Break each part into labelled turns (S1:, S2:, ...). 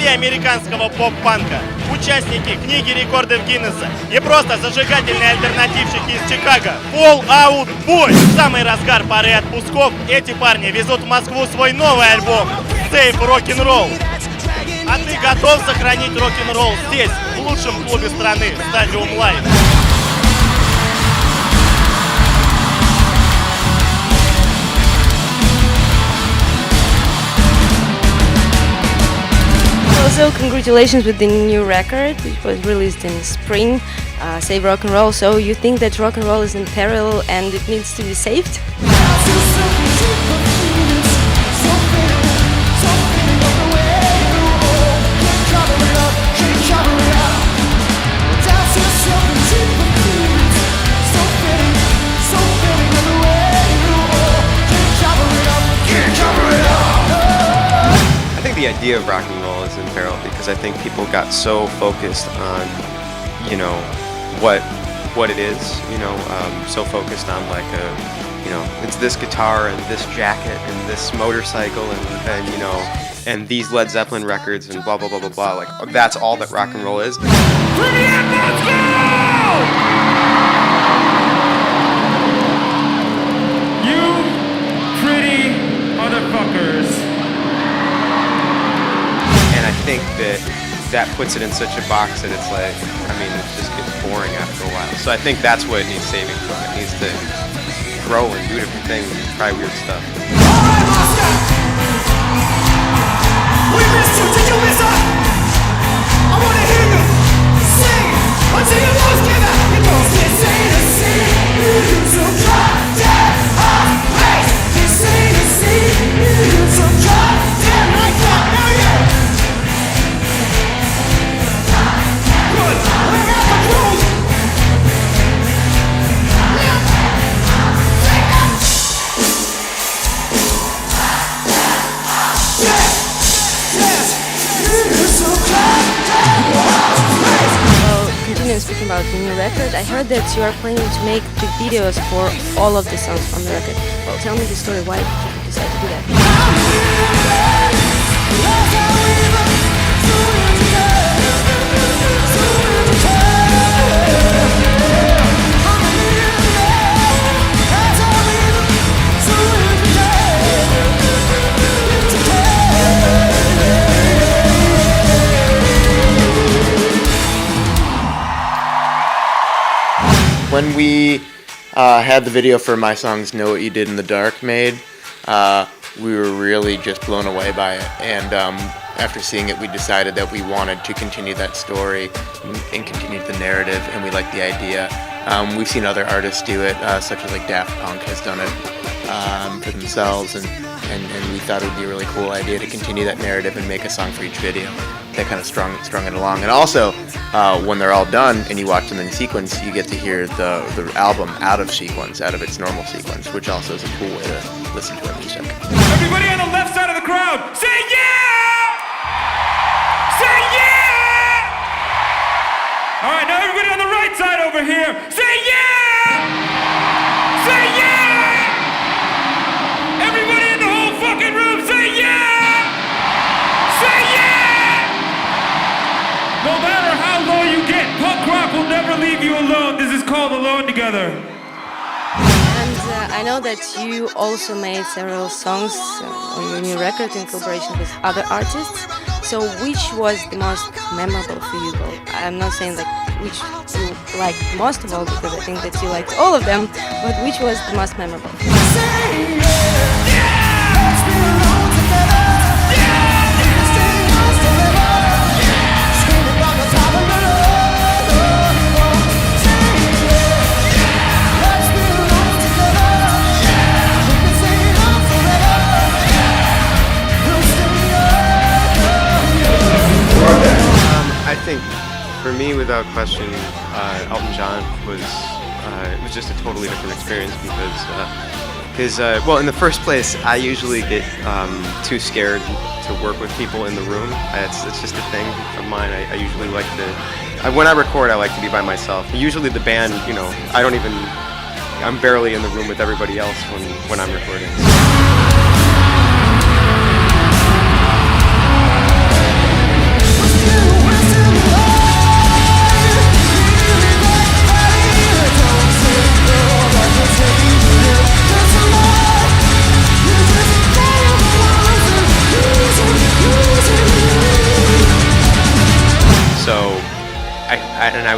S1: американского поп-панка, участники книги рекордов Гиннесса и просто зажигательные альтернативщики из Чикаго. Fallout Boy! В самый разгар пары отпусков эти парни везут в Москву свой новый альбом Save Rock'n'Roll. А ты готов сохранить рок-н-ролл здесь, в лучшем клубе страны, Stadium Live?
S2: Also, congratulations with the new record, which was released in spring, Save Rock and Roll. So you think that rock and roll is in peril and it needs to be saved?
S3: The idea of rock and roll is in peril because I think people got so focused on, you know, what it is, you know, so focused on like you know, it's this guitar and this jacket and this motorcycle and you know, and these Led Zeppelin records and blah blah blah blah blah. Like that's all that rock and roll is.
S4: You pretty motherfuckers.
S3: I think that puts it in such a box that it's like, I mean, it just gets boring after a while. So I think that's what it needs saving from. It needs to grow and do different things, try weird stuff.
S5: We missed you, did you miss us? I wanna hear you sing until your lungs give out. You don't say to see you so drop dead on place. You say to see you so drop dead like that. Now yeah.
S2: Continuing speaking about the new record, I heard that you are planning to make the videos for all of the songs on the record. Well, tell me the story. Why did you decide to do that?
S6: When we had the video for my songs Know What You Did in the Dark made, we were really just blown away by it. And after seeing it, we decided that we wanted to continue that story and continue the narrative, and we liked the idea. We've seen other artists do it, such as like Daft Punk has done it for themselves, and we thought it would be a really cool idea to continue that narrative and make a song for each video that kind of strung it along. And also, when they're all done and you watch them in sequence, you get to hear the album out of sequence, out of its normal sequence, which also is a cool way to listen to our music.
S4: Everybody on the left side of the crowd, say yeah! Say yeah! All right, now everybody on the right side over here, say yeah! Say yeah! Everybody in the whole fucking room, say yeah! Say yeah! No matter how low you get, punk rock will never leave you alone. This is called Alone Together.
S2: And I know that you also made several songs on your new record in collaboration with other artists. So which was the most memorable for you? Well, I'm not saying like which you liked most of all, because I think that you liked all of them, but which was the most memorable?
S3: I think, for me, without question, Elton John was it was just a totally different experience because well, in the first place, I usually get too scared to work with people in the room. It's just a thing of mine. I usually like to, when I record, I like to be by myself. Usually the band, you know, I'm barely in the room with everybody else when I'm recording.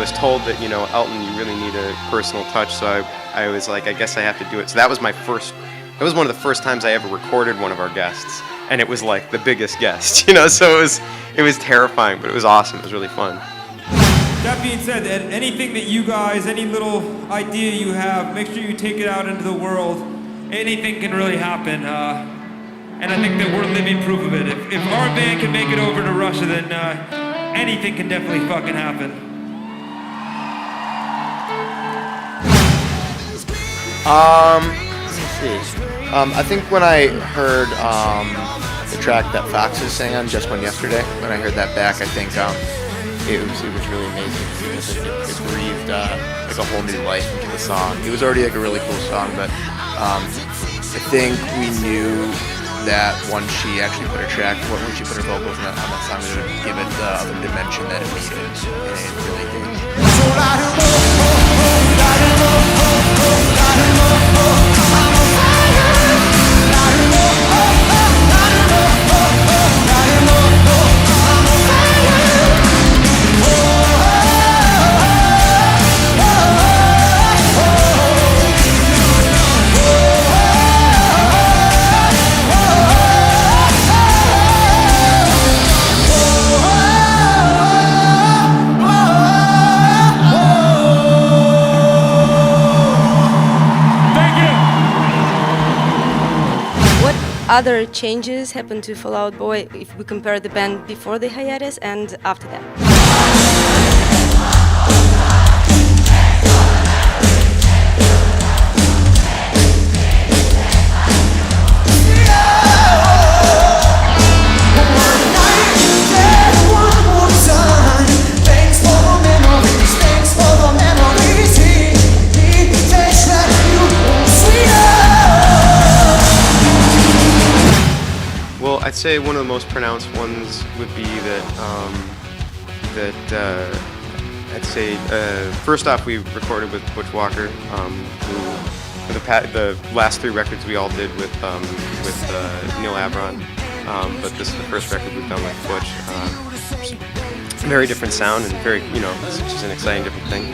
S3: was told that, you know, Elton, you really need a personal touch, so I was like, I guess I have to do it. So that was one of the first times I ever recorded one of our guests, and it was like the biggest guest, you know, so it was terrifying, but it was awesome. It was really fun.
S4: That being said, anything that you guys, any little idea you have, make sure you take it out into the world. Anything can really happen, and I think that we're living proof of it. If our band can make it over to Russia, then anything can definitely fucking happen.
S6: Let me see. I think when I heard the track that Foxes sang on, Just One Yesterday, when I heard that back, I think it was really amazing because it breathed like a whole new life into the song. It was already like a really cool song, but I think we knew that once she actually put her when she put her vocals on that song, it would give it the other dimension that it needed, and it really did.
S2: Other changes happened to Fall Out Boy if we compare the band before the hiatus and after that?
S3: I'd say one of the most pronounced ones would be that I'd say first off we recorded with Butch Walker, who the last 3 records we all did with Neil Avron, but this is the first record we've done with Butch. Very different sound and very, you know, it's just an exciting different thing.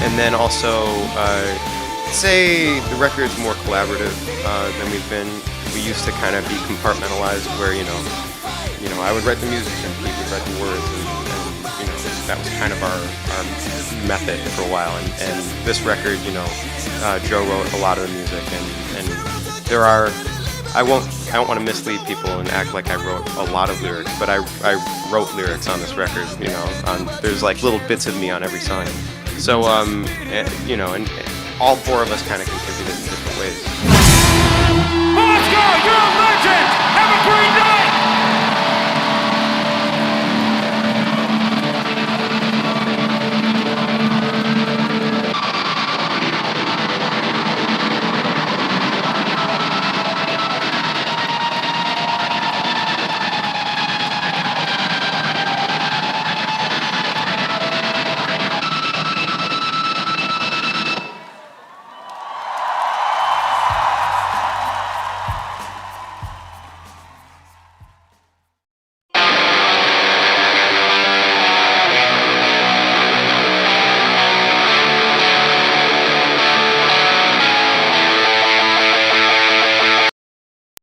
S3: And then also, say the record's more collaborative than we've been. We used to kind of be compartmentalized, where you know, I would write the music and he would write the words, and you know, that was kind of our method for a while. And this record, you know, Joe wrote a lot of the music, and there are. I don't want to mislead people and act like I wrote a lot of lyrics, but I wrote lyrics on this record. You know, there's like little bits of me on every song. So, you know, and all 4 of us kind of contributed in different ways.
S4: Let's go! You're a legend!